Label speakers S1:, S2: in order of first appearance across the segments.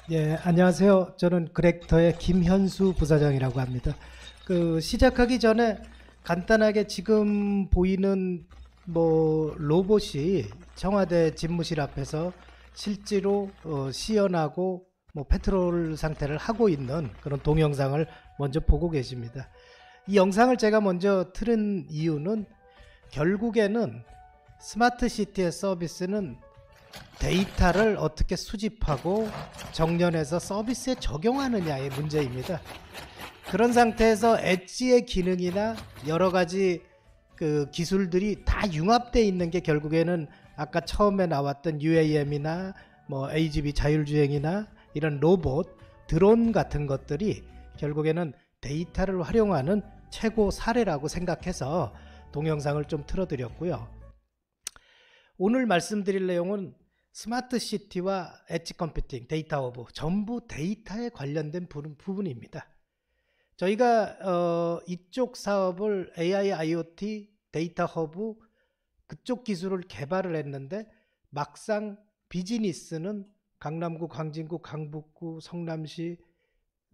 S1: 예, 안녕하세요. 저는 그렉터의 김현수 부사장이라고 합니다. 시작하기 전에 간단하게 지금 보이는 로봇이 청와대 집무실 앞에서 실제로 시연하고 페트롤 상태를 하고 있는 그런 동영상을 먼저 보고 계십니다. 이 영상을 제가 먼저 틀은 이유는 결국에는 스마트 시티의 서비스는 데이터를 어떻게 수집하고 정렬해서 서비스에 적용하느냐의 문제입니다. 그런 상태에서 엣지의 기능이나 여러 가지 기술들이 다 융합되어 있는 게 결국에는 아까 처음에 나왔던 UAM이나 AGV 자율주행이나 이런 로봇, 드론 같은 것들이 결국에는 데이터를 활용하는 최고 사례라고 생각해서 동영상을 좀 틀어드렸고요. 오늘 말씀드릴 내용은 스마트 시티와 엣지 컴퓨팅, 데이터 허브, 전부 데이터에 관련된 부분입니다. 저희가 이쪽 사업을 AI, IoT, 데이터 허브 그쪽 기술을 개발을 했는데 막상 비즈니스는 강남구, 광진구, 강북구, 성남시,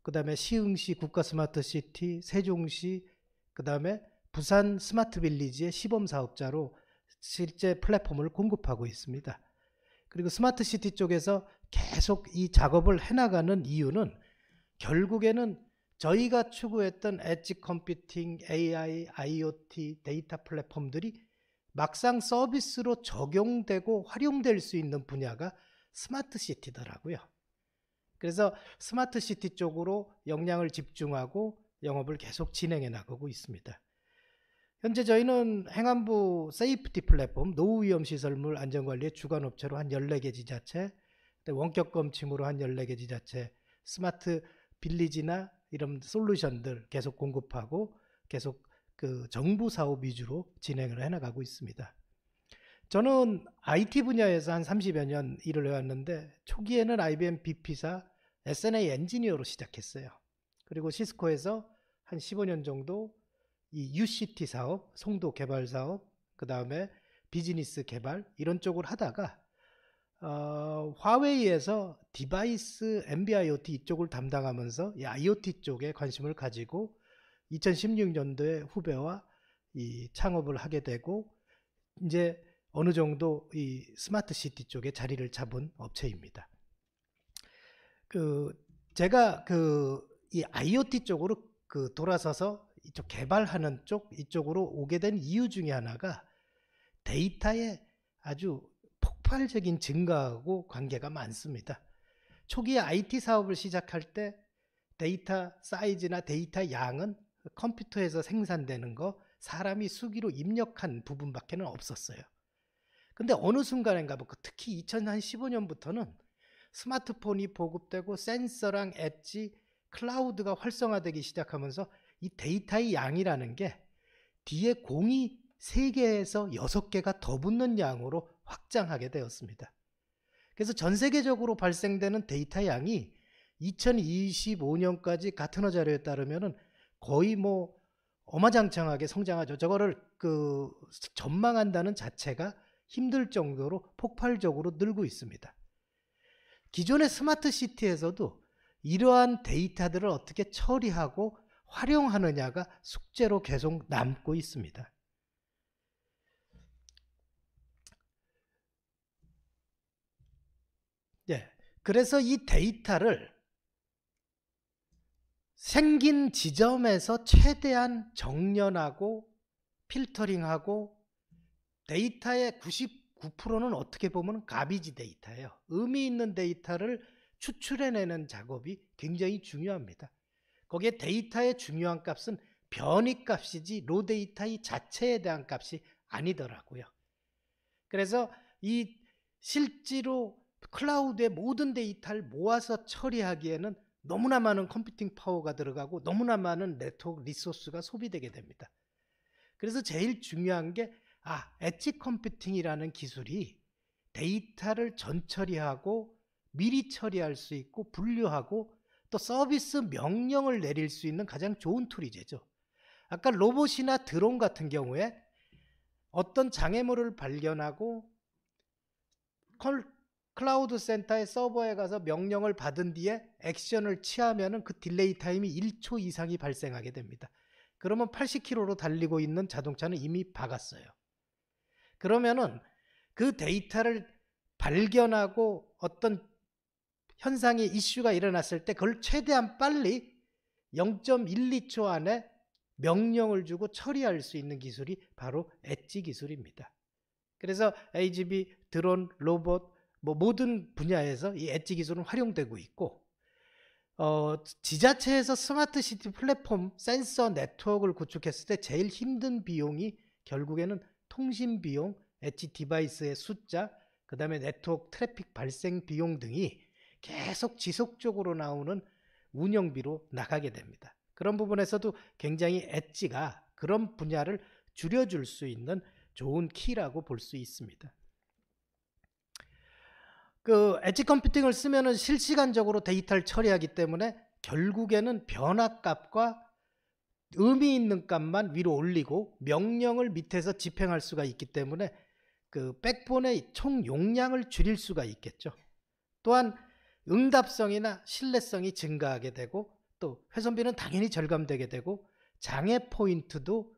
S1: 그 다음에 시흥시 국가 스마트 시티, 세종시, 그 다음에 부산 스마트 빌리지의 시범사업자로 실제 플랫폼을 공급하고 있습니다. 그리고 스마트 시티 쪽에서 계속 이 작업을 해나가는 이유는 결국에는 저희가 추구했던 엣지 컴퓨팅, AI, IoT, 데이터 플랫폼들이 막상 서비스로 적용되고 활용될 수 있는 분야가 스마트 시티더라고요. 그래서 스마트 시티 쪽으로 역량을 집중하고 영업을 계속 진행해 나가고 있습니다. 현재 저희는 행안부 세이프티 플랫폼, 노후위험시설물 안전관리의 주관업체로 한 14개 지자체, 원격검침으로 한 14개 지자체, 스마트 빌리지나 이런 솔루션들 계속 공급하고 계속 정부 사업 위주로 진행을 해나가고 있습니다. 저는 IT 분야에서 한 30여 년 일을 해왔는데 초기에는 IBM BP사 SNA 엔지니어로 시작했어요. 그리고 시스코에서 한 15년 정도 이 UCT 사업, 송도 개발 사업, 그 다음에 비즈니스 개발 이런 쪽을 하다가 화웨이에서 디바이스 NB-IoT 이쪽을 담당하면서 이 IoT 쪽에 관심을 가지고 2016년도에 후배와 이 창업을 하게 되고 이제 어느 정도 이 스마트 시티 쪽에 자리를 잡은 업체입니다. 제가 이 IoT 쪽으로 돌아서서 이쪽 개발하는 쪽 이쪽으로 오게 된 이유 중에 하나가 데이터의 아주 폭발적인 증가하고 관계가 많습니다. 초기에 IT 사업을 시작할 때 데이터 사이즈나 데이터 양은 컴퓨터에서 생산되는 거 사람이 수기로 입력한 부분밖에는 없었어요. 근데 어느 순간인가 특히 2015년부터는 스마트폰이 보급되고 센서랑 엣지, 클라우드가 활성화되기 시작하면서 이 데이터의 양이라는 게 뒤에 공이 3개에서 6개가 더 붙는 양으로 확장하게 되었습니다. 그래서 전 세계적으로 발생되는 데이터 양이 2025년까지 가트너 자료에 따르면 거의 어마장창하게 성장하죠. 저거를 전망한다는 자체가 힘들 정도로 폭발적으로 늘고 있습니다. 기존의 스마트 시티에서도 이러한 데이터들을 어떻게 처리하고 활용하느냐가 숙제로 계속 남고 있습니다. 예, 그래서 이 데이터를 생긴 지점에서 최대한 정렬하고 필터링하고 데이터의 99%는 어떻게 보면 가비지 데이터예요. 의미 있는 데이터를 추출해내는 작업이 굉장히 중요합니다. 거기에 데이터의 중요한 값은 변이 값이지 로 데이터의 자체에 대한 값이 아니더라고요. 그래서 이 실제로 클라우드의 모든 데이터를 모아서 처리하기에는 너무나 많은 컴퓨팅 파워가 들어가고 너무나 많은 네트워크 리소스가 소비되게 됩니다. 그래서 제일 중요한 게 엣지 컴퓨팅이라는 기술이 데이터를 전처리하고 미리 처리할 수 있고 분류하고 또 서비스 명령을 내릴 수 있는 가장 좋은 툴이죠. 아까 로봇이나 드론 같은 경우에 어떤 장애물을 발견하고 클라우드 센터의 서버에 가서 명령을 받은 뒤에 액션을 취하면은 그 딜레이 타임이 1초 이상이 발생하게 됩니다. 그러면 80km로 달리고 있는 자동차는 이미 박았어요. 그러면은 그 데이터를 발견하고 어떤 현상이 이슈가 일어났을 때 그걸 최대한 빨리 0.12초 안에 명령을 주고 처리할 수 있는 기술이 바로 엣지 기술입니다. 그래서 AGV, 드론, 로봇 모든 분야에서 이 엣지 기술은 활용되고 있고, 지자체에서 스마트 시티 플랫폼 센서 네트워크를 구축했을 때 제일 힘든 비용이 결국에는 통신 비용, 엣지 디바이스의 숫자, 그 다음에 네트워크 트래픽 발생 비용 등이 계속 지속적으로 나오는 운영비로 나가게 됩니다. 그런 부분에서도 굉장히 엣지가 그런 분야를 줄여줄 수 있는 좋은 키라고 볼 수 있습니다. 그 엣지 컴퓨팅을 쓰면은 실시간적으로 데이터를 처리하기 때문에 결국에는 변화값과 의미 있는 값만 위로 올리고 명령을 밑에서 집행할 수가 있기 때문에 그 백본의 총 용량을 줄일 수가 있겠죠. 또한 응답성이나 신뢰성이 증가하게 되고, 또 회선비는 당연히 절감되게 되고, 장애 포인트도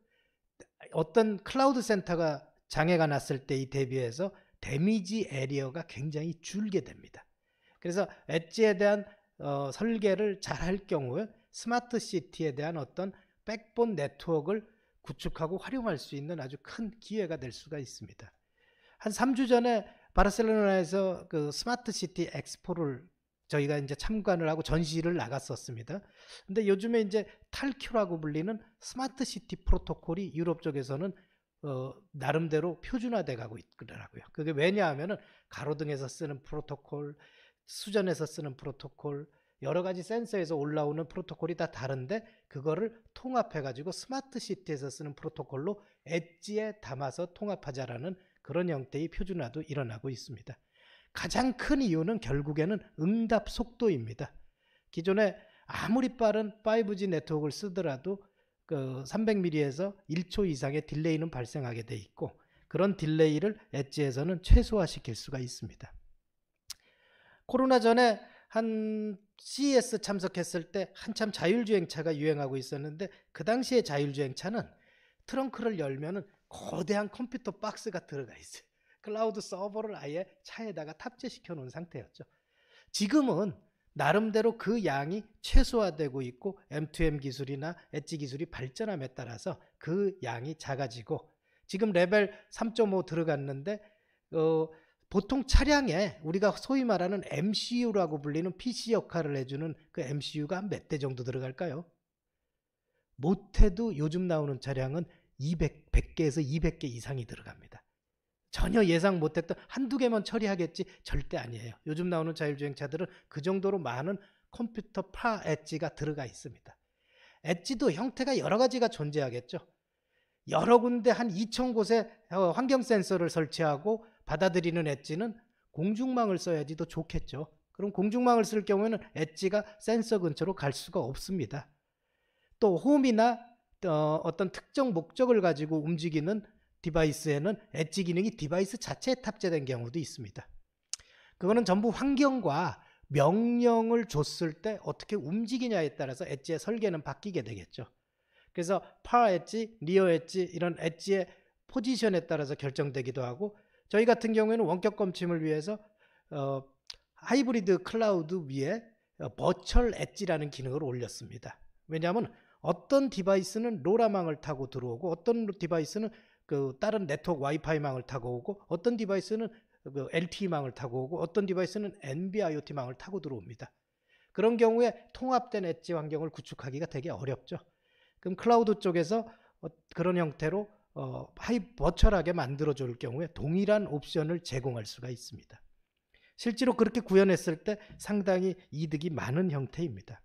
S1: 어떤 클라우드 센터가 장애가 났을 때에 대비해서 데미지 에리어가 굉장히 줄게 됩니다. 그래서 엣지에 대한 설계를 잘 할 경우에 스마트 시티에 대한 어떤 백본 네트워크를 구축하고 활용할 수 있는 아주 큰 기회가 될 수가 있습니다. 한 3주 전에 바르셀로나에서 그 스마트 시티 엑스포를 저희가 이제 참관을 하고 전시를 나갔었습니다. 근데 요즘에 이제 탈큐라고 불리는 스마트 시티 프로토콜이 유럽 쪽에서는 나름대로 표준화돼 가고 있더라고요. 그게 왜냐하면은 가로등에서 쓰는 프로토콜, 수전에서 쓰는 프로토콜, 여러 가지 센서에서 올라오는 프로토콜이 다 다른데 그거를 통합해 가지고 스마트 시티에서 쓰는 프로토콜로 엣지에 담아서 통합하자라는 그런 형태의 표준화도 일어나고 있습니다. 가장 큰 이유는 결국에는 응답 속도입니다. 기존에 아무리 빠른 5G 네트워크를 쓰더라도 그 300ms에서 1초 이상의 딜레이는 발생하게 돼 있고, 그런 딜레이를 엣지에서는 최소화시킬 수가 있습니다. 코로나 전에 한 CES 참석했을 때 한참 자율주행차가 유행하고 있었는데, 그 당시에 자율주행차는 트렁크를 열면은 거대한 컴퓨터 박스가 들어가 있어요. 클라우드 서버를 아예 차에다가 탑재시켜 놓은 상태였죠. 지금은 나름대로 그 양이 최소화되고 있고 M2M 기술이나 엣지 기술이 발전함에 따라서 그 양이 작아지고, 지금 레벨 3.5 들어갔는데 보통 차량에 우리가 소위 말하는 MCU라고 불리는 PC 역할을 해주는 그 MCU가 한 몇 대 정도 들어갈까요? 못해도 요즘 나오는 차량은 100개에서 200개 이상이 들어갑니다. 전혀 예상 못했던 한두 개만 처리하겠지 절대 아니에요. 요즘 나오는 자율주행차들은 그 정도로 많은 컴퓨터 파 엣지가 들어가 있습니다. 엣지도 형태가 여러 가지가 존재하겠죠. 여러 군데 한 2,000곳에 환경 센서를 설치하고 받아들이는 엣지는 공중망을 써야지 더 좋겠죠. 그럼 공중망을 쓸 경우에는 엣지가 센서 근처로 갈 수가 없습니다. 또 홈이나 어떤 특정 목적을 가지고 움직이는 디바이스에는 엣지 기능이 디바이스 자체에 탑재된 경우도 있습니다. 그거는 전부 환경과 명령을 줬을 때 어떻게 움직이냐에 따라서 엣지의 설계는 바뀌게 되겠죠. 그래서 파 엣지, 리어 엣지 이런 엣지의 포지션에 따라서 결정되기도 하고, 저희 같은 경우에는 원격 검침을 위해서 하이브리드 클라우드 위에 버추얼 엣지라는 기능을 올렸습니다. 왜냐하면 어떤 디바이스는 로라망을 타고 들어오고, 어떤 디바이스는 그 다른 네트워크 와이파이망을 타고 오고, 어떤 디바이스는 그 LTE망을 타고 오고, 어떤 디바이스는 NB-IoT망을 타고 들어옵니다. 그런 경우에 통합된 엣지 환경을 구축하기가 되게 어렵죠. 그럼 클라우드 쪽에서 그런 형태로 버추얼하게 만들어줄 경우에 동일한 옵션을 제공할 수가 있습니다. 실제로 그렇게 구현했을 때 상당히 이득이 많은 형태입니다.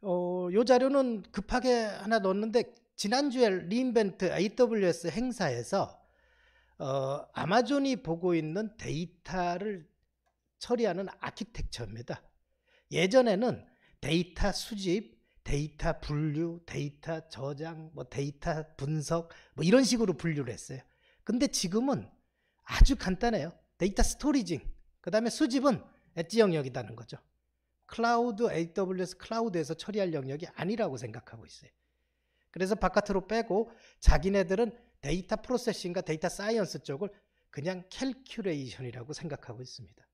S1: 이 자료는 급하게 하나 넣었는데, 지난주에 리인벤트 AWS 행사에서 아마존이 보고 있는 데이터를 처리하는 아키텍처입니다. 예전에는 데이터 수집, 데이터 분류, 데이터 저장, 뭐 데이터 분석 뭐 이런 식으로 분류를 했어요. 근데 지금은 아주 간단해요. 데이터 스토리징, 그 다음에 수집은 엣지 영역이라는 거죠. 클라우드, AWS 클라우드에서 처리할 영역이 아니라고 생각하고 있어요. 그래서 바깥으로 빼고 자기네들은 데이터 프로세싱과 데이터 사이언스 쪽을 그냥 캘큘레이션이라고 생각하고 있습니다.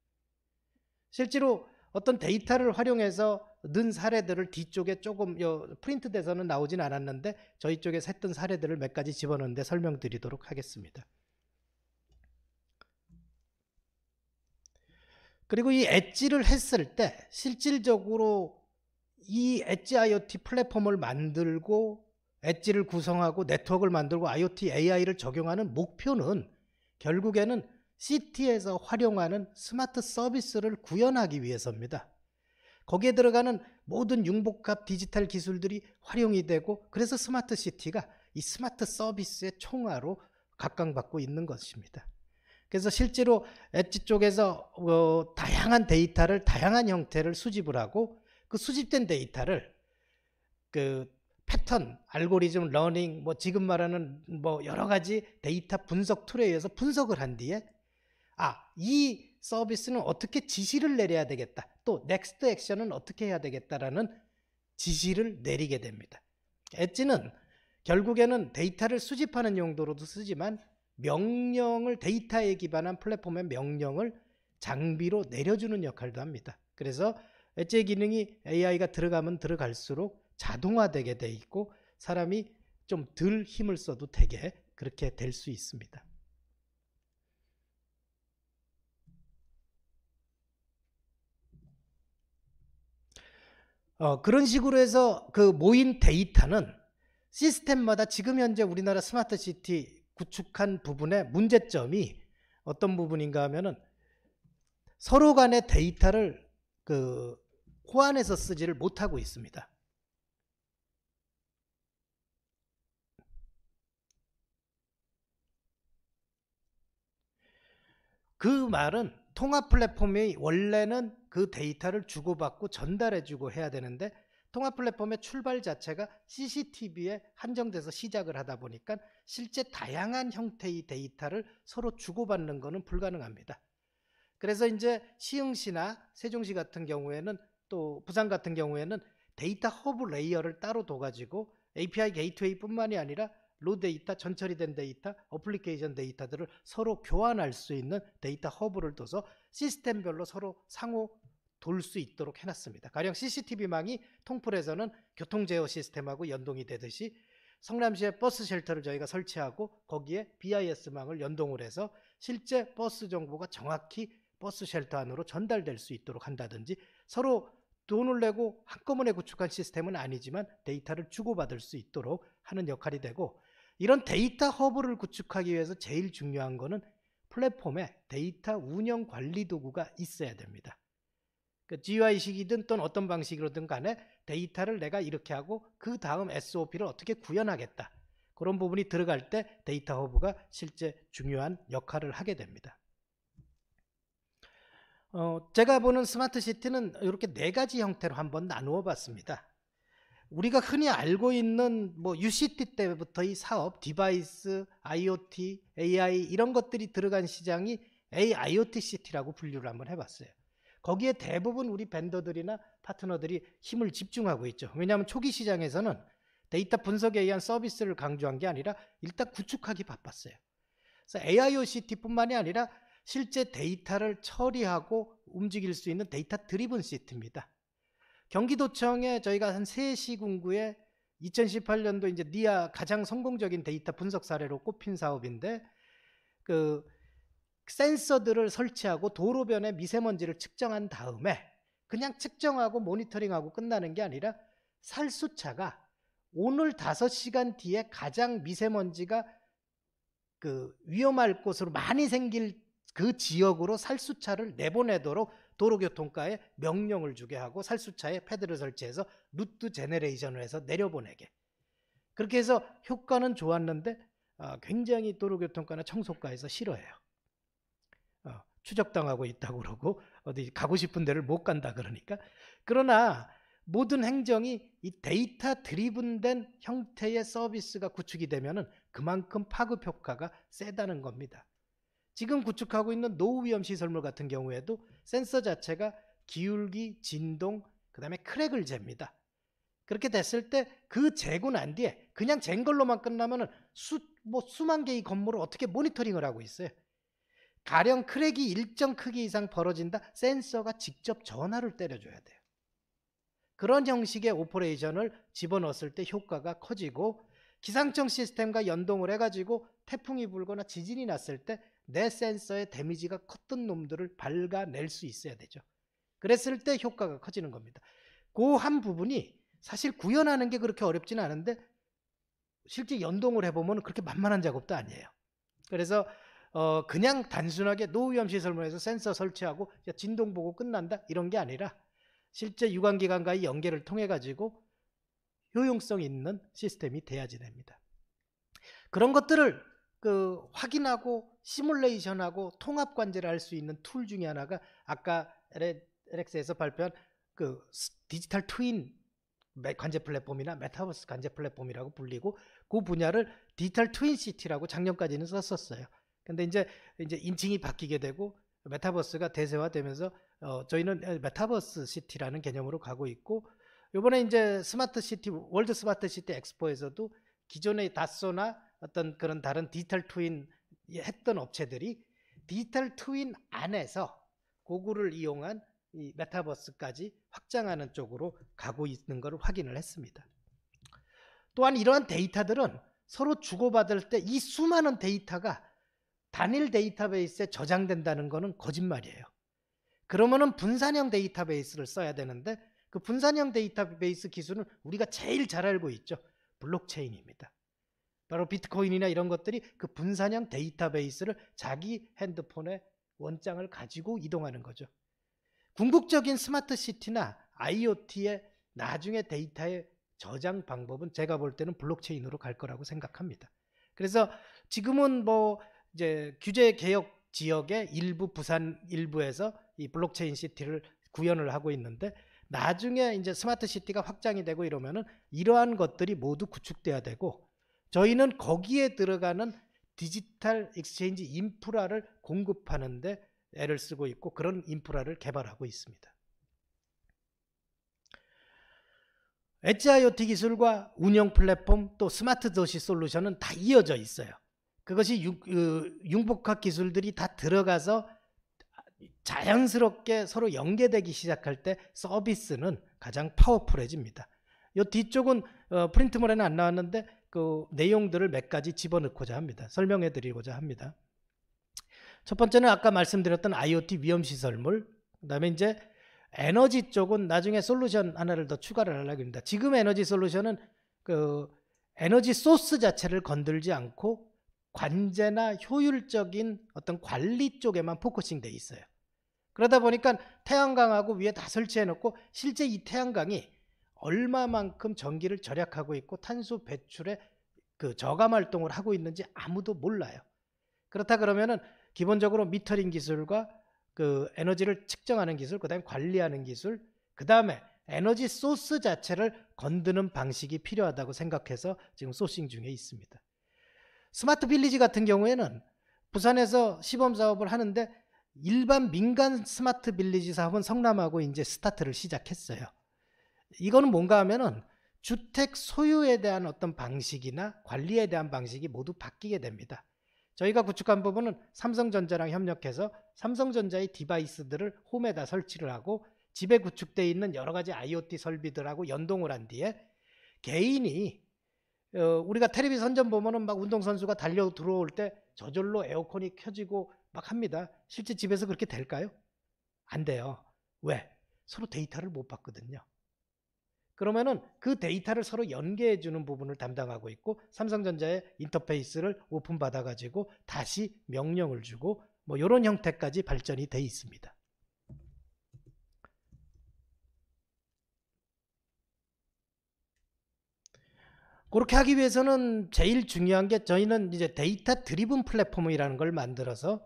S1: 실제로 어떤 데이터를 활용해서 는 사례들을 뒤쪽에 조금 프린트 돼서는 나오진 않았는데 저희 쪽에서 했던 사례들을 몇 가지 집어넣는데 설명드리도록 하겠습니다. 그리고 이 엣지를 했을 때 실질적으로 이 엣지 IoT 플랫폼을 만들고 엣지를 구성하고 네트워크를 만들고 IoT AI를 적용하는 목표는 결국에는 CT에서 활용하는 스마트 서비스를 구현하기 위해서입니다. 거기에 들어가는 모든 융복합 디지털 기술들이 활용이 되고 그래서 스마트 시티가 이 스마트 서비스의 총화로 각광받고 있는 것입니다. 그래서 실제로 엣지 쪽에서 다양한 데이터를 다양한 형태를 수집을 하고 그 수집된 데이터를 그 패턴, 알고리즘, 러닝, 뭐 지금 말하는 뭐 여러 가지 데이터 분석 툴에 의해서 분석을 한 뒤에 이 서비스는 어떻게 지시를 내려야 되겠다. 또 넥스트 액션은 어떻게 해야 되겠다라는 지시를 내리게 됩니다. 엣지는 결국에는 데이터를 수집하는 용도로도 쓰지만 명령을 데이터에 기반한 플랫폼의 명령을 장비로 내려주는 역할도 합니다. 그래서 엣지의 기능이 AI가 들어가면 들어갈수록 자동화되게 돼 있고 사람이 좀 덜 힘을 써도 되게 그렇게 될 수 있습니다. 그런 식으로 해서 그 모인 데이터는 시스템마다 지금 현재 우리나라 스마트 시티 구축한 부분의 문제점이 어떤 부분인가 하면은 서로 간의 데이터를 호환해서 쓰지를 못하고 있습니다. 그 말은 통합 플랫폼이 원래는 그 데이터를 주고받고 전달해주고 해야 되는데 통합 플랫폼의 출발 자체가 CCTV에 한정돼서 시작을 하다 보니까 실제 다양한 형태의 데이터를 서로 주고받는 것은 불가능합니다. 그래서 이제 시흥시나 세종시 같은 경우에는 또 부산 같은 경우에는 데이터 허브 레이어를 따로 둬가지고 API 게이트웨이 뿐만이 아니라 로 데이터, 전처리된 데이터, 어플리케이션 데이터들을 서로 교환할 수 있는 데이터 허브를 둬서 시스템별로 서로 상호 돌 수 있도록 해놨습니다. 가령 CCTV망이 통풀에서는 교통제어 시스템하고 연동이 되듯이 성남시에 버스 쉘터를 저희가 설치하고 거기에 BIS망을 연동을 해서 실제 버스 정보가 정확히 버스 쉘터 안으로 전달될 수 있도록 한다든지 서로 돈을 내고 한꺼번에 구축한 시스템은 아니지만 데이터를 주고받을 수 있도록 하는 역할이 되고 이런 데이터 허브를 구축하기 위해서 제일 중요한 거는 플랫폼에 데이터 운영 관리 도구가 있어야 됩니다. GUI식이든 또는 어떤 방식으로든 간에 데이터를 내가 이렇게 하고 그 다음 SOP를 어떻게 구현하겠다. 그런 부분이 들어갈 때 데이터 허브가 실제 중요한 역할을 하게 됩니다. 제가 보는 스마트 시티는 이렇게 네 가지 형태로 한번 나누어 봤습니다. 우리가 흔히 알고 있는 뭐 UCT 때부터의 사업, 디바이스, IoT, AI 이런 것들이 들어간 시장이 AIoT 시티라고 분류를 한번 해봤어요. 거기에 대부분 우리 벤더들이나 파트너들이 힘을 집중하고 있죠. 왜냐하면 초기 시장에서는 데이터 분석에 의한 서비스를 강조한 게 아니라 일단 구축하기 바빴어요. 그래서 AIoCT뿐만이 아니라 실제 데이터를 처리하고 움직일 수 있는 데이터 드리븐 시티입니다. 경기도청에 저희가 한 3시군구에 2018년도 이제 니아 가장 성공적인 데이터 분석 사례로 꼽힌 사업인데 그 센서들을 설치하고 도로변의 미세먼지를 측정한 다음에 그냥 측정하고 모니터링하고 끝나는 게 아니라 살수차가 오늘 5시간 뒤에 가장 미세먼지가 위험할 곳으로 많이 생길 그 지역으로 살수차를 내보내도록 도로교통과에 명령을 주게 하고 살수차에 패드를 설치해서 루트 제너레이션을 해서 내려보내게. 그렇게 해서 효과는 좋았는데 굉장히 도로교통과나 청소과에서 싫어해요. 추적당하고 있다고 그러고 어디 가고 싶은 데를 못 간다 그러니까. 그러나 모든 행정이 이 데이터 드리븐된 형태의 서비스가 구축이 되면은 그만큼 파급 효과가 세다는 겁니다. 지금 구축하고 있는 노후위험 시설물 같은 경우에도 센서 자체가 기울기, 진동, 그 다음에 크랙을 잽니다. 그렇게 됐을 때 그 재고 난 뒤에 그냥 잰 걸로만 끝나면은 수만 개의 건물을 어떻게 모니터링을 하고 있어요. 가령 크랙이 일정 크기 이상 벌어진다, 센서가 직접 전화를 때려줘야 돼요. 그런 형식의 오퍼레이션을 집어넣었을 때 효과가 커지고, 기상청 시스템과 연동을 해가지고 태풍이 불거나 지진이 났을 때 내 센서의 데미지가 컸던 놈들을 밝아낼 수 있어야 되죠. 그랬을 때 효과가 커지는 겁니다. 그 한 부분이 사실 구현하는 게 그렇게 어렵지는 않은데 실제 연동을 해보면 그렇게 만만한 작업도 아니에요. 그래서 그냥 단순하게 노후위험 시설물에서 센서 설치하고 진동 보고 끝난다 이런 게 아니라 실제 유관기관과의 연계를 통해 가지고 효용성 있는 시스템이 돼야지 됩니다. 그런 것들을 확인하고 시뮬레이션하고 통합 관제를 할 수 있는 툴 중에 하나가 아까 LX에서 발표한 디지털 트윈 관제 플랫폼이나 메타버스 관제 플랫폼이라고 불리고, 그 분야를 디지털 트윈 시티라고 작년까지는 썼었어요. 근데 이제 인칭이 바뀌게 되고 메타버스가 대세화되면서 저희는 메타버스 시티라는 개념으로 가고 있고, 이번에 이제 스마트 시티, 월드 스마트 시티 엑스포에서도 기존의 다소나 어떤 그런 다른 디지털 트윈 했던 업체들이 디지털 트윈 안에서 고구를 이용한 이 메타버스까지 확장하는 쪽으로 가고 있는 것을 확인을 했습니다. 또한 이러한 데이터들은 서로 주고받을 때 이 수많은 데이터가 단일 데이터베이스에 저장된다는 것은 거짓말이에요. 그러면은 분산형 데이터베이스를 써야 되는데, 그 분산형 데이터베이스 기술은 우리가 제일 잘 알고 있죠. 블록체인입니다. 바로 비트코인이나 이런 것들이 그 분산형 데이터베이스를 자기 핸드폰에 원장을 가지고 이동하는 거죠. 궁극적인 스마트 시티나 IoT의 나중에 데이터의 저장 방법은 제가 볼 때는 블록체인으로 갈 거라고 생각합니다. 그래서 지금은 이제 규제 개혁 지역의 일부, 부산 일부에서 이 블록체인 시티를 구현을 하고 있는데, 나중에 이제 스마트 시티가 확장이 되고 이러면은 이러한 것들이 모두 구축돼야 되고, 저희는 거기에 들어가는 디지털 익스체인지 인프라를 공급하는데 애를 쓰고 있고, 그런 인프라를 개발하고 있습니다. 엣지 IoT 기술과 운영 플랫폼 또 스마트 도시 솔루션은 다 이어져 있어요. 그것이 융복합 기술들이 다 들어가서 자연스럽게 서로 연계되기 시작할 때 서비스는 가장 파워풀해집니다. 이 뒤쪽은 프린트물에는 안 나왔는데 그 내용들을 몇 가지 집어넣고자 합니다. 설명해 드리고자 합니다. 첫 번째는 아까 말씀드렸던 IoT 위험시설물, 그 다음에 이제 에너지 쪽은 나중에 솔루션 하나를 더 추가를 하려고 합니다. 지금 에너지 솔루션은 에너지 소스 자체를 건들지 않고 관제나 효율적인 어떤 관리 쪽에만 포커싱 돼 있어요. 그러다 보니까 태양광하고 위에 다 설치해 놓고 실제 이 태양광이 얼마만큼 전기를 절약하고 있고 탄소 배출에 저감 활동을 하고 있는지 아무도 몰라요. 그렇다 그러면은 기본적으로 미터링 기술과 에너지를 측정하는 기술, 그 다음에 관리하는 기술, 그 다음에 에너지 소스 자체를 건드는 방식이 필요하다고 생각해서 지금 소싱 중에 있습니다. 스마트 빌리지 같은 경우에는 부산에서 시범 사업을 하는데 일반 민간 스마트 빌리지 사업은 성남하고 이제 스타트를 시작했어요. 이거는 뭔가 하면은 주택 소유에 대한 어떤 방식이나 관리에 대한 방식이 모두 바뀌게 됩니다. 저희가 구축한 부분은 삼성전자랑 협력해서 삼성전자의 디바이스들을 홈에다 설치를 하고 집에 구축되어 있는 여러 가지 IoT 설비들하고 연동을 한 뒤에 개인이 우리가 텔레비 선전 보면은 막 운동선수가 달려 들어올 때 저절로 에어컨이 켜지고 막 합니다. 실제 집에서 그렇게 될까요? 안 돼요. 왜? 서로 데이터를 못 받거든요. 그러면은 그 데이터를 서로 연계해 주는 부분을 담당하고 있고, 삼성전자의 인터페이스를 오픈 받아 가지고 다시 명령을 주고 이런 형태까지 발전이 돼 있습니다. 그렇게 하기 위해서는 제일 중요한 게, 저희는 이제 데이터 드리븐 플랫폼이라는 걸 만들어서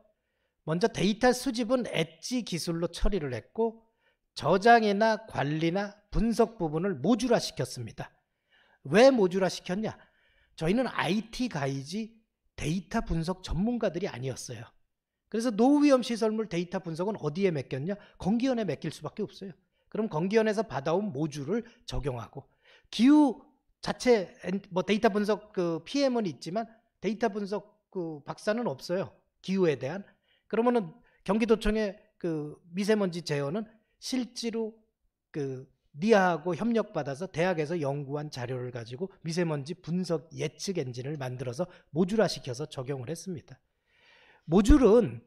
S1: 먼저 데이터 수집은 엣지 기술로 처리를 했고, 저장이나 관리나 분석 부분을 모듈화 시켰습니다. 왜 모듈화 시켰냐? 저희는 IT 가이지 데이터 분석 전문가들이 아니었어요. 그래서 노후위험 시설물 데이터 분석은 어디에 맡겼냐? 건기원에 맡길 수밖에 없어요. 그럼 건기원에서 받아온 모듈을 적용하고, 기후 자체 뭐 데이터 분석 그 PM은 있지만 데이터 분석 그 박사는 없어요. 기후에 대한. 그러면은 경기도청의 그 미세먼지 제어는 실제로 그 니아하고 협력받아서 대학에서 연구한 자료를 가지고 미세먼지 분석 예측 엔진을 만들어서 모듈화시켜서 적용을 했습니다. 모듈은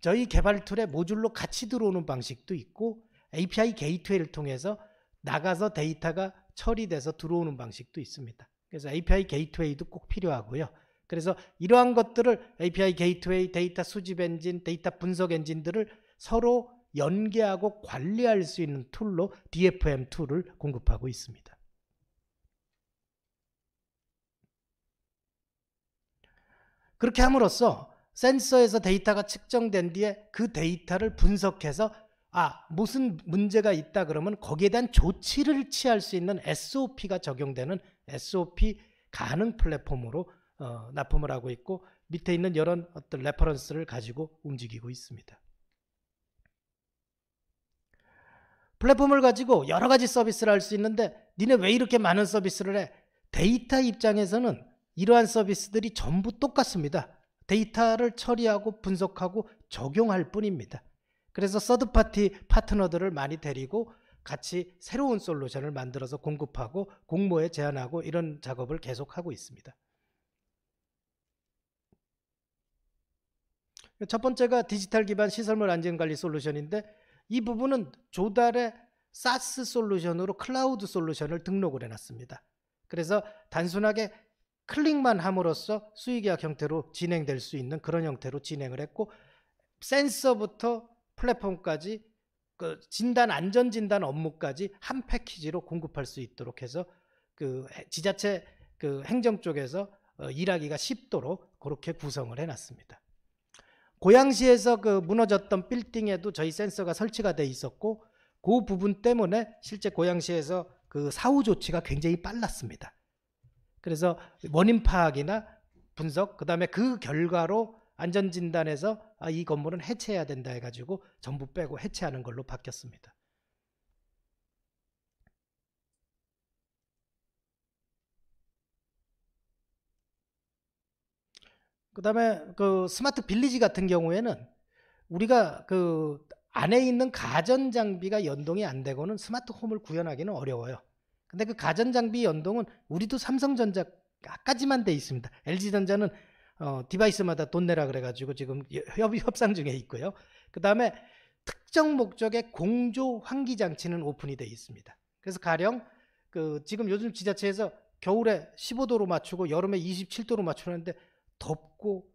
S1: 저희 개발 툴에 모듈로 같이 들어오는 방식도 있고 API 게이트웨이를 통해서 나가서 데이터가 처리돼서 들어오는 방식도 있습니다. 그래서 API 게이트웨이도 꼭 필요하고요. 그래서 이러한 것들을 API 게이트웨이, 데이터 수집 엔진, 데이터 분석 엔진들을 서로 연계하고 관리할 수 있는 툴로 DFM 툴을 공급하고 있습니다. 그렇게 함으로써 센서에서 데이터가 측정된 뒤에 그 데이터를 분석해서 무슨 문제가 있다 그러면 거기에 대한 조치를 취할 수 있는 SOP가 적용되는 SOP 가능 플랫폼으로 납품을 하고 있고, 밑에 있는 이런 어떤 레퍼런스를 가지고 움직이고 있습니다. 플랫폼을 가지고 여러 가지 서비스를 할 수 있는데 니네 왜 이렇게 많은 서비스를 해? 데이터 입장에서는 이러한 서비스들이 전부 똑같습니다. 데이터를 처리하고 분석하고 적용할 뿐입니다. 그래서 서드파티 파트너들을 많이 데리고 같이 새로운 솔루션을 만들어서 공급하고 공모에 제안하고 이런 작업을 계속하고 있습니다. 첫 번째가 디지털 기반 시설물 안전관리 솔루션인데, 이 부분은 조달의 SaaS 솔루션으로 클라우드 솔루션을 등록을 해놨습니다. 그래서 단순하게 클릭만 함으로써 수의계약 형태로 진행될 수 있는 그런 형태로 진행을 했고, 센서부터 플랫폼까지 그 진단, 안전진단 업무까지 한 패키지로 공급할 수 있도록 해서 그 지자체 그 행정 쪽에서 일하기가 쉽도록 그렇게 구성을 해놨습니다. 고양시에서 그 무너졌던 빌딩에도 저희 센서가 설치가 돼 있었고, 그 부분 때문에 실제 고양시에서 그 사후 조치가 굉장히 빨랐습니다. 그래서 원인 파악이나 분석, 그 다음에 그 결과로 안전진단에서 이 건물은 해체해야 된다 해가지고 전부 빼고 해체하는 걸로 바뀌었습니다. 그 다음에 그 스마트 빌리지 같은 경우에는 우리가 그 안에 있는 가전장비가 연동이 안 되고는 스마트 홈을 구현하기는 어려워요. 근데 그 가전장비 연동은 우리도 삼성전자까지만 돼 있습니다. LG전자는 디바이스마다 돈 내라 그래가지고 지금 협상 중에 있고요. 그 다음에 특정 목적의 공조 환기장치는 오픈이 돼 있습니다. 그래서 가령 그 지금 요즘 지자체에서 겨울에 15도로 맞추고 여름에 27도로 맞추는데 덥고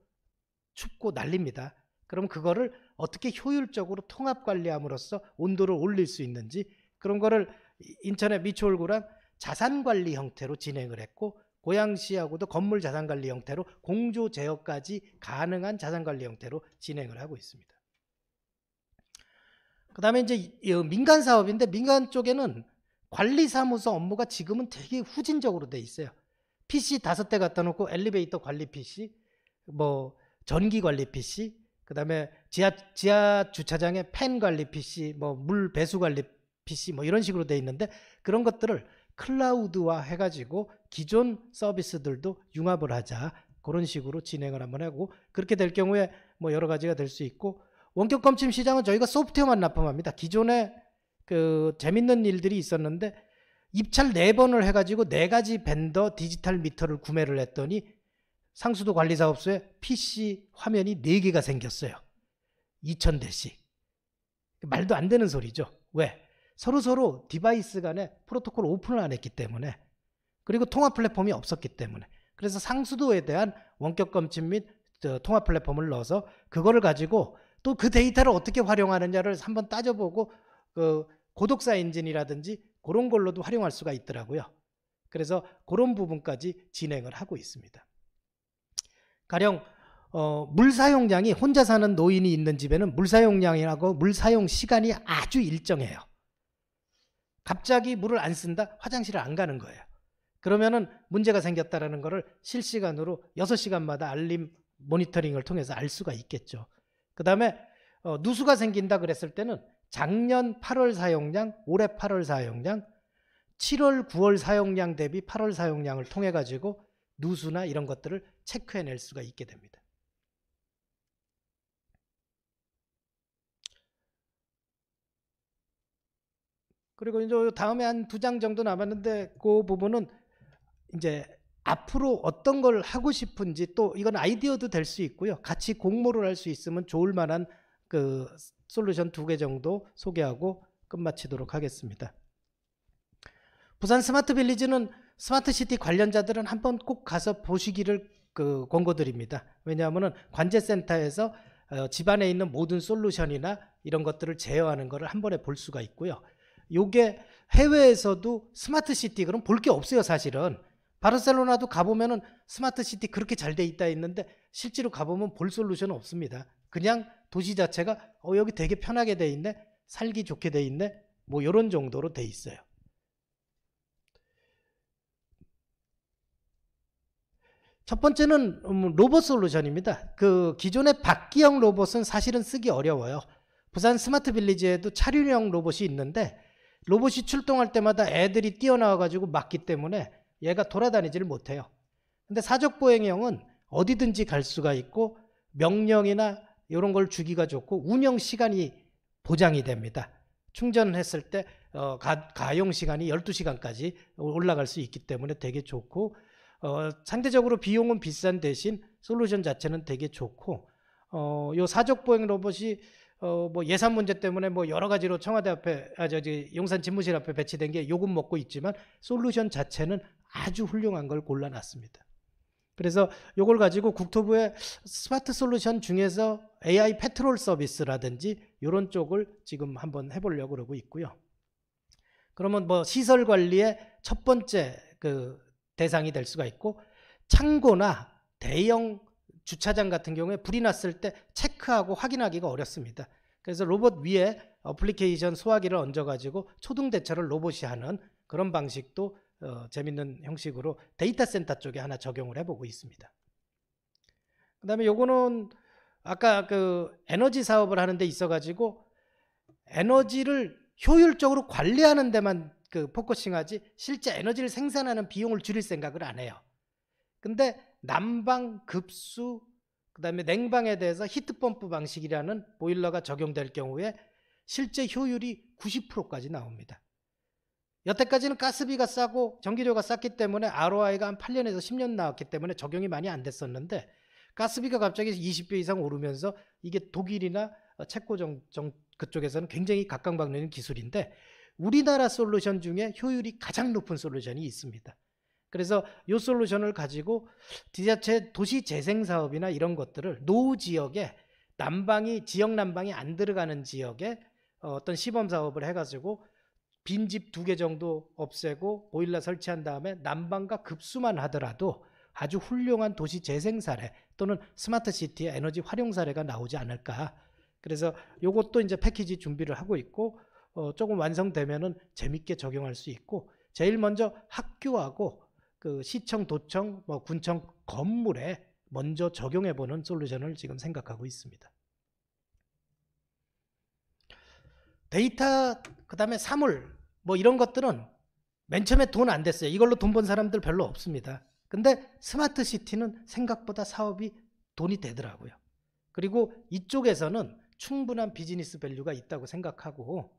S1: 춥고 난립니다. 그럼 그거를 어떻게 효율적으로 통합 관리함으로써 온도를 올릴 수 있는지, 그런 거를 인천의 미추홀구랑 자산관리 형태로 진행을 했고, 고양시하고도 건물 자산관리 형태로 공조 제어까지 가능한 자산관리 형태로 진행을 하고 있습니다. 그 다음에 이제 민간 사업인데, 민간 쪽에는 관리사무소 업무가 지금은 되게 후진적으로 돼 있어요. PC 5대 갖다 놓고 엘리베이터 관리 PC, 뭐 전기 관리 PC, 그 다음에 지하 주차장에 팬 관리 PC, 뭐 물 배수 관리 PC, 뭐 이런 식으로 돼 있는데, 그런 것들을 클라우드화 해가지고 기존 서비스들도 융합을 하자, 그런 식으로 진행을 한번 하고, 그렇게 될 경우에 뭐 여러 가지가 될 수 있고, 원격 검침 시장은 저희가 소프트웨어만 납품합니다. 기존에 그 재밌는 일들이 있었는데, 입찰 4번을 해가지고 4가지 벤더 디지털 미터를 구매를 했더니 상수도 관리사업소에 PC 화면이 4개가 생겼어요. 2000대씩. 말도 안 되는 소리죠. 왜? 서로 디바이스 간에 프로토콜 오픈을 안 했기 때문에, 그리고 통합 플랫폼이 없었기 때문에. 그래서 상수도에 대한 원격 검침 및 통합 플랫폼을 넣어서 그거를 가지고 또 그 데이터를 어떻게 활용하느냐를 한번 따져보고, 그 고독사 엔진이라든지 그런 걸로도 활용할 수가 있더라고요. 그래서 그런 부분까지 진행을 하고 있습니다. 가령 물 사용량이, 혼자 사는 노인이 있는 집에는 물 사용량이라고 물 사용 시간이 아주 일정해요. 갑자기 물을 안 쓴다? 화장실을 안 가는 거예요. 그러면은 문제가 생겼다라는 거를 실시간으로 6시간마다 알림 모니터링을 통해서 알 수가 있겠죠. 그다음에 누수가 생긴다 그랬을 때는 작년 8월 사용량, 올해 8월 사용량, 7월, 9월 사용량 대비 8월 사용량을 통해 가지고 누수나 이런 것들을 체크해낼 수가 있게 됩니다. 그리고 이제 다음에 한 2장 정도 남았는데 그 부분은 이제 앞으로 어떤 걸 하고 싶은지, 또 이건 아이디어도 될 수 있고요. 같이 공모를 할 수 있으면 좋을 만한 그 솔루션 2개 정도 소개하고 끝마치도록 하겠습니다. 부산 스마트 빌리지는 스마트 시티 관련자들은 한번 꼭 가서 보시기를 권고드립니다. 왜냐하면 관제센터에서 집안에 있는 모든 솔루션이나 이런 것들을 제어하는 것을 한 번에 볼 수가 있고요. 요게 해외에서도 스마트 시티 그럼 볼 게 없어요, 사실은. 바르셀로나도 가보면은 스마트 시티 그렇게 잘 돼 있다 했는데 실제로 가보면 볼 솔루션은 없습니다. 그냥 도시 자체가 여기 되게 편하게 돼 있네, 살기 좋게 돼 있네, 뭐 이런 정도로 돼 있어요. 첫 번째는 로봇 솔루션입니다. 그 기존의 박기형 로봇은 사실은 쓰기 어려워요. 부산 스마트 빌리지에도 차륜형 로봇이 있는데 로봇이 출동할 때마다 애들이 뛰어나와가지고 막기 때문에 얘가 돌아다니지를 못해요. 근데 사적보행형은 어디든지 갈 수가 있고 명령이나 이런 걸 주기가 좋고 운영 시간이 보장이 됩니다. 충전했을 때 가용 시간이 12시간까지 올라갈 수 있기 때문에 되게 좋고, 상대적으로 비용은 비싼 대신 솔루션 자체는 되게 좋고, 요 사적보행 로봇이 뭐 예산 문제 때문에 뭐 여러 가지로 청와대 앞에 용산 집무실 앞에 배치된 게 욕은 먹고 있지만 솔루션 자체는 아주 훌륭한 걸 골라놨습니다. 그래서 이걸 가지고 국토부의 스마트 솔루션 중에서 AI 페트롤 서비스라든지 이런 쪽을 지금 한번 해보려고 그러고 있고요. 그러면 뭐 시설 관리의 첫 번째 그 대상이 될 수가 있고, 창고나 대형 주차장 같은 경우에 불이 났을 때 체크하고 확인하기가 어렵습니다. 그래서 로봇 위에 어플리케이션 소화기를 얹어가지고 초등 대처를 로봇이 하는 그런 방식도 재밌는 형식으로 데이터 센터 쪽에 하나 적용을 해보고 있습니다. 그 다음에 요거는 아까 그 에너지 사업을 하는 데 있어가지고 에너지를 효율적으로 관리하는 데만 그 포커싱하지 실제 에너지를 생산하는 비용을 줄일 생각을 안 해요. 근데 난방, 급수, 그 다음에 냉방에 대해서 히트펌프 방식이라는 보일러가 적용될 경우에 실제 효율이 90%까지 나옵니다. 여태까지는 가스비가 싸고 전기료가 쌌기 때문에 ROI가 한 8년에서 10년 나왔기 때문에 적용이 많이 안 됐었는데, 가스비가 갑자기 20배 이상 오르면서 이게 독일이나 체코 그쪽에서는 굉장히 각광받는 기술인데, 우리나라 솔루션 중에 효율이 가장 높은 솔루션이 있습니다. 그래서 이 솔루션을 가지고 지자체 도시 재생 사업이나 이런 것들을 노후 지역에 지역 난방이 안 들어가는 지역에 어떤 시범 사업을 해가지고 빈집 2개 정도 없애고 보일러 설치한 다음에 난방과 급수만 하더라도 아주 훌륭한 도시 재생 사례 또는 스마트 시티의 에너지 활용 사례가 나오지 않을까. 그래서 이것도 이제 패키지 준비를 하고 있고, 조금 완성되면은 재밌게 적용할 수 있고, 제일 먼저 학교하고 그 시청, 도청, 뭐 군청 건물에 먼저 적용해보는 솔루션을 지금 생각하고 있습니다. 데이터, 그 다음에 사물, 뭐 이런 것들은 맨 처음에 돈 안 됐어요. 이걸로 돈 번 사람들 별로 없습니다. 근데 스마트 시티는 생각보다 사업이 돈이 되더라고요. 그리고 이쪽에서는 충분한 비즈니스 밸류가 있다고 생각하고,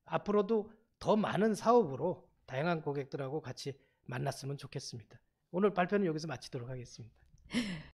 S1: 앞으로도 더 많은 사업으로 다양한 고객들하고 같이 만났으면 좋겠습니다. 오늘 발표는 여기서 마치도록 하겠습니다.